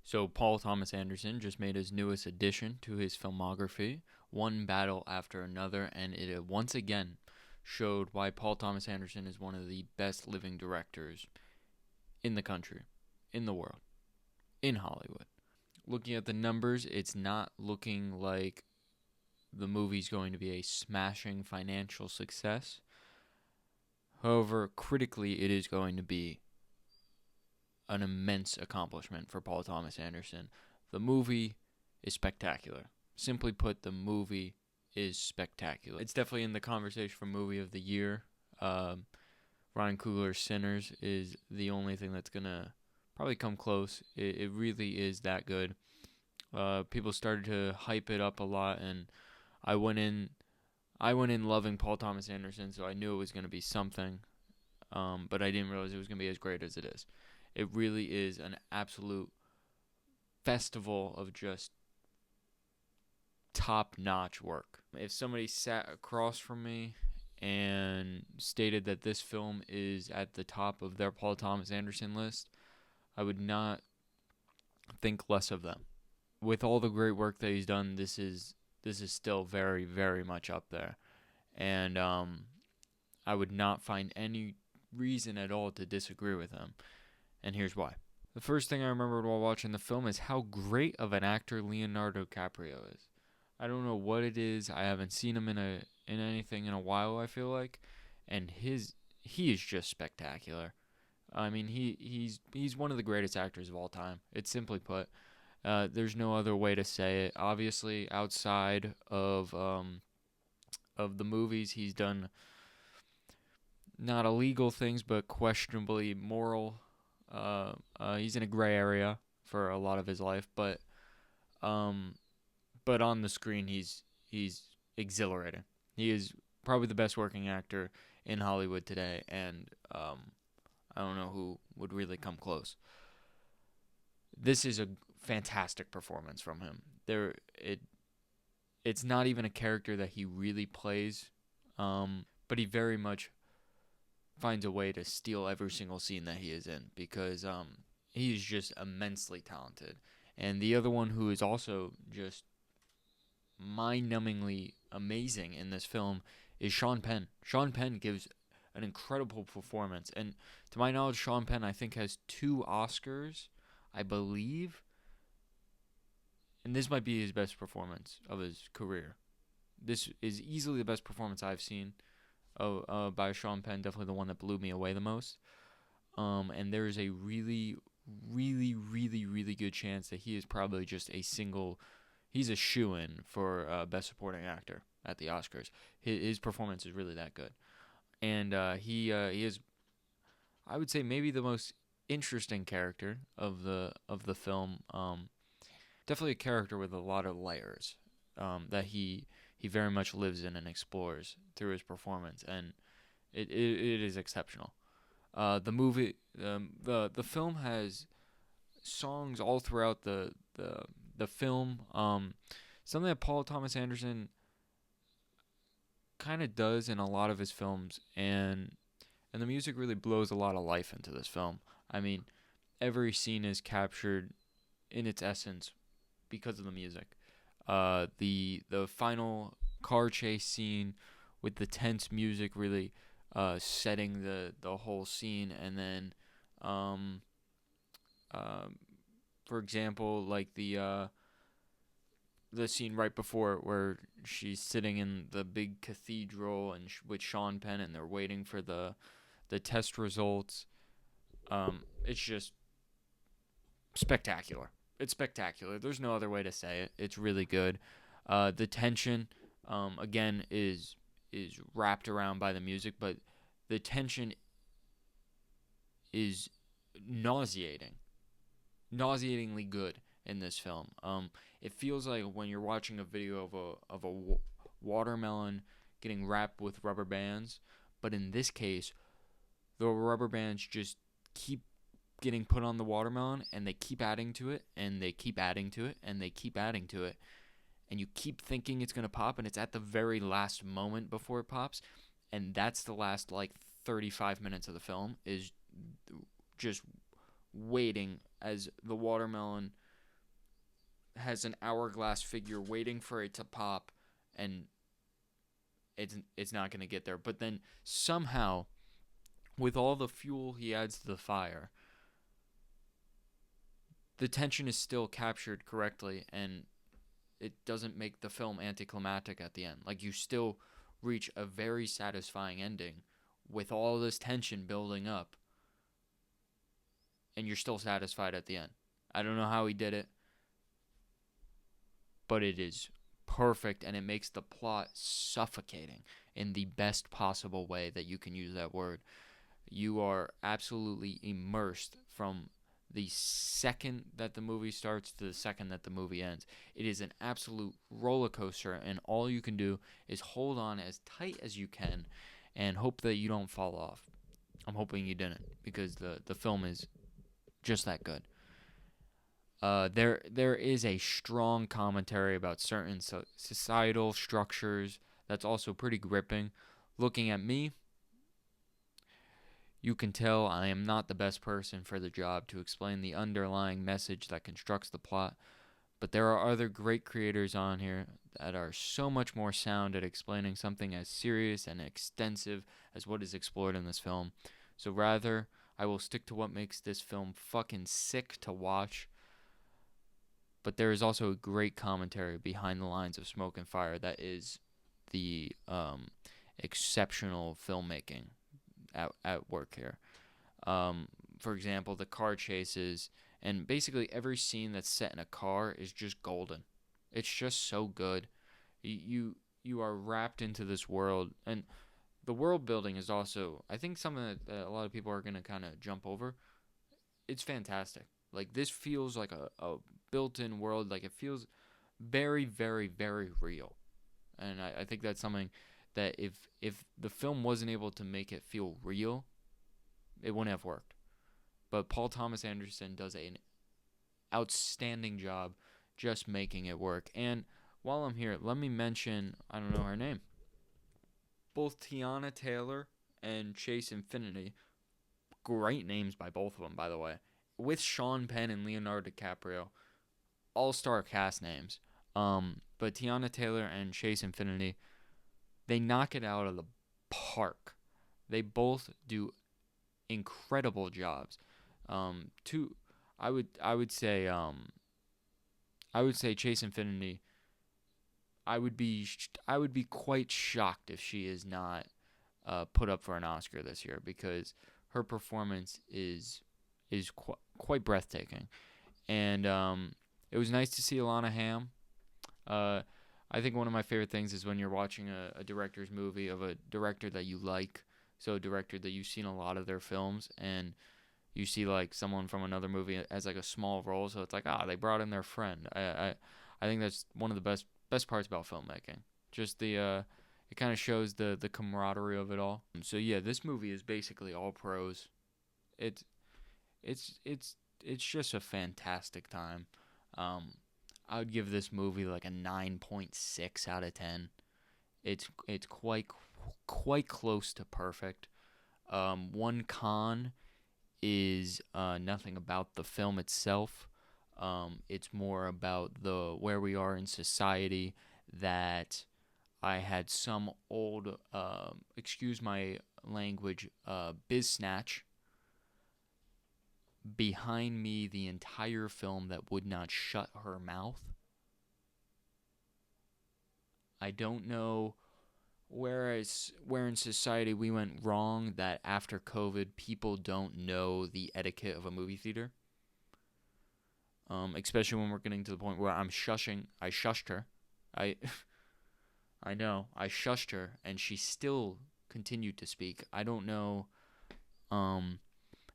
So Paul Thomas Anderson just made his newest addition to his filmography, one battle after another, and it once again showed why Paul Thomas Anderson is one of the best living directors in the country, in the world, in Hollywood. Looking at the numbers, it's not looking like the movie's going to be a smashing financial success. However, critically, it is going to be an immense accomplishment for Paul Thomas Anderson. The movie is spectacular. Simply put, the movie is spectacular. It's definitely in the conversation for movie of the year. Ryan Coogler's Sinners is the only thing that's gonna probably come close. It really is that good. People started to hype it up a lot, and I went in loving Paul Thomas Anderson, so I knew it was gonna be something. But I didn't realize it was gonna be as great as it is. It really is an absolute festival of just top-notch work. If somebody sat across from me and stated that this film is at the top of their Paul Thomas Anderson list, I would not think less of them. With all the great work that he's done, this is still very, very much up there. And I would not find any reason at all to disagree with him. And here's why. The first thing I remembered while watching the film is how great of an actor Leonardo DiCaprio is. I don't know what it is. I haven't seen him in anything in a while, I feel like, and he is just spectacular. I mean, he's one of the greatest actors of all time. It's simply put. There's no other way to say it. Obviously, outside of the movies, he's done not illegal things, but questionably moral. He's in a gray area for a lot of his life, but on the screen, he's exhilarating. He is probably the best working actor in Hollywood today, and I don't know who would really come close. This is a fantastic performance from him. It's not even a character that he really plays, but he very much finds a way to steal every single scene that he is in because he is just immensely talented. And the other one who is also just mind-numbingly amazing in this film is Sean Penn. Sean Penn gives an incredible performance, and to my knowledge, Sean Penn I think has 2 Oscars, I believe, and this might be his best performance of his career. This is easily the best performance I've seen by Sean Penn. Definitely the one that blew me away the most. And there is a really, really, really, really good chance that he is probably just he's a shoo-in for Best Supporting Actor at the Oscars. His performance is really that good. And he is, I would say, maybe the most interesting character of the film. Definitely a character with a lot of layers that he very much lives in and explores through his performance, and it is exceptional. The film has songs all throughout the film. Something that Paul Thomas Anderson kind of does in a lot of his films, and the music really blows a lot of life into this film. I mean, every scene is captured in its essence because of the music. The final car chase scene with the tense music really setting the whole scene, and then for example, like the scene right before it where she's sitting in the big cathedral and with Sean Penn, and they're waiting for the test results. It's just spectacular. It's spectacular. There's no other way to say it. It's really good. The tension, again, is wrapped around by the music, but the tension is nauseatingly good in this film. It feels like when you're watching a video of a watermelon getting wrapped with rubber bands, but in this case, the rubber bands just keep getting put on the watermelon, and they keep adding to it, and they keep adding to it, and they keep adding to it, and you keep thinking it's going to pop, and it's at the very last moment before it pops, and that's the last, 35 minutes of the film, is just waiting as the watermelon has an hourglass figure waiting for it to pop, and it's not going to get there. But then somehow, with all the fuel he adds to the fire, the tension is still captured correctly, and it doesn't make the film anticlimactic at the end. Like, you still reach a very satisfying ending with all this tension building up, and you're still satisfied at the end. I don't know how he did it, but it is perfect, and it makes the plot suffocating in the best possible way that you can use that word. You are absolutely immersed from the second that the movie starts to the second that the movie ends. It is an absolute roller coaster, and all you can do is hold on as tight as you can and hope that you don't fall off. I'm hoping you didn't, because the film is just that good. There is a strong commentary about certain societal structures that's also pretty gripping. Looking at me, you can tell I am not the best person for the job to explain the underlying message that constructs the plot, but there are other great creators on here that are so much more sound at explaining something as serious and extensive as what is explored in this film. So rather, I will stick to what makes this film fucking sick to watch. But there is also a great commentary behind the lines of Smoke and Fire that is the exceptional filmmaking at work here. For example, the car chases, and basically every scene that's set in a car is just golden. It's just so good. You are wrapped into this world, and the world building is also, I think, something that a lot of people are going to kind of jump over. It's fantastic. Like, this feels like a built-in world. Like, it feels very, very, very real. And I think that's something that if the film wasn't able to make it feel real, it wouldn't have worked. But Paul Thomas Anderson does an outstanding job just making it work. And while I'm here, let me mention, I don't know her name, both Tiana Taylor and Chase Infinity. Great names by both of them, by the way. With Sean Penn and Leonardo DiCaprio, all-star cast names. But Tiana Taylor and Chase Infinity, they knock it out of the park. They both do incredible jobs. I would say Chase Infinity. I would be quite shocked if she is not put up for an Oscar this year, because her performance is quite breathtaking. And it was nice to see Alana Hamm. I think one of my favorite things is when you're watching a director's movie of a director that you like, so a director that you've seen a lot of their films, and you see like someone from another movie as like a small role, so it's like, they brought in their friend. I think that's one of the best parts about filmmaking. Just the it kind of shows the camaraderie of it all. So yeah, this movie is basically all pros. It's just a fantastic time. I would give this movie like a 9.6 out of 10. It's quite close to perfect. One con is nothing about the film itself. It's more about where we are in society, that I had some old, excuse my language, biz snatch behind me the entire film that would not shut her mouth. I don't know where in society we went wrong that after COVID people don't know the etiquette of a movie theater. Especially when we're getting to the point where I shushed her. I know, I shushed her, and she still continued to speak. I don't know.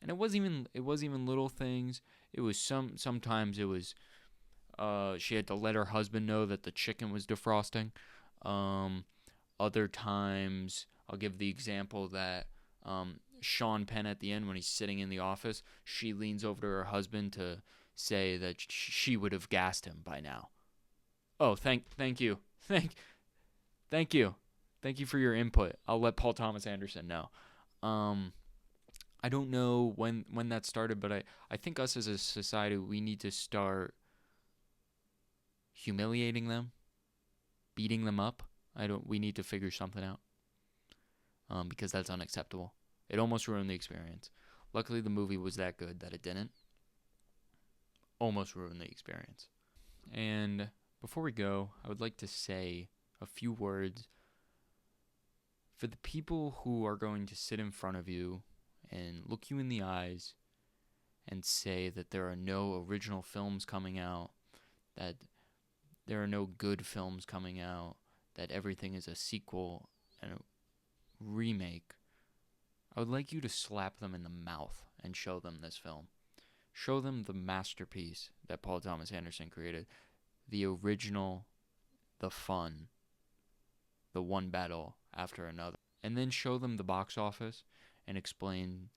And it wasn't even little things. It was sometimes it was she had to let her husband know that the chicken was defrosting. Other times, I'll give the example that Sean Penn at the end, when he's sitting in the office, she leans over to her husband to say that she would have gassed him by now. Oh, thank you. Thank you. Thank you for your input. I'll let Paul Thomas Anderson know. I don't know when that started, but I think us as a society, we need to start humiliating them, beating them up. We need to figure something out. Because that's unacceptable. It almost ruined the experience. Luckily, the movie was that good that it didn't. Almost ruined the experience. And before we go, I would like to say a few words for the people who are going to sit in front of you and look you in the eyes and say that there are no original films coming out, that there are no good films coming out, that everything is a sequel and a remake. I would like you to slap them in the mouth and show them this film. Show them the masterpiece that Paul Thomas Anderson created. The original, the fun, the one battle after another. And then show them the box office and explain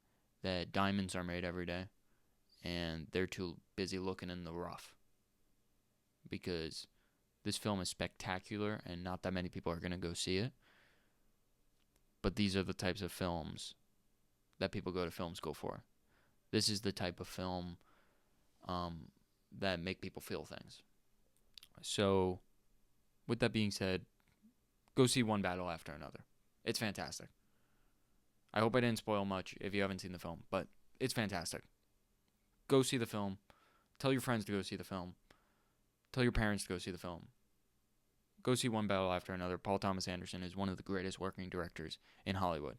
that diamonds are made every day and they're too busy looking in the rough. Because this film is spectacular and not that many people are going to go see it. But these are the types of films that people go to film school for. This is the type of film that make people feel things. So, with that being said, go see One Battle After Another. It's fantastic. I hope I didn't spoil much if you haven't seen the film, but it's fantastic. Go see the film. Tell your friends to go see the film. Tell your parents to go see the film. Go see One Battle After Another. Paul Thomas Anderson is one of the greatest working directors in Hollywood.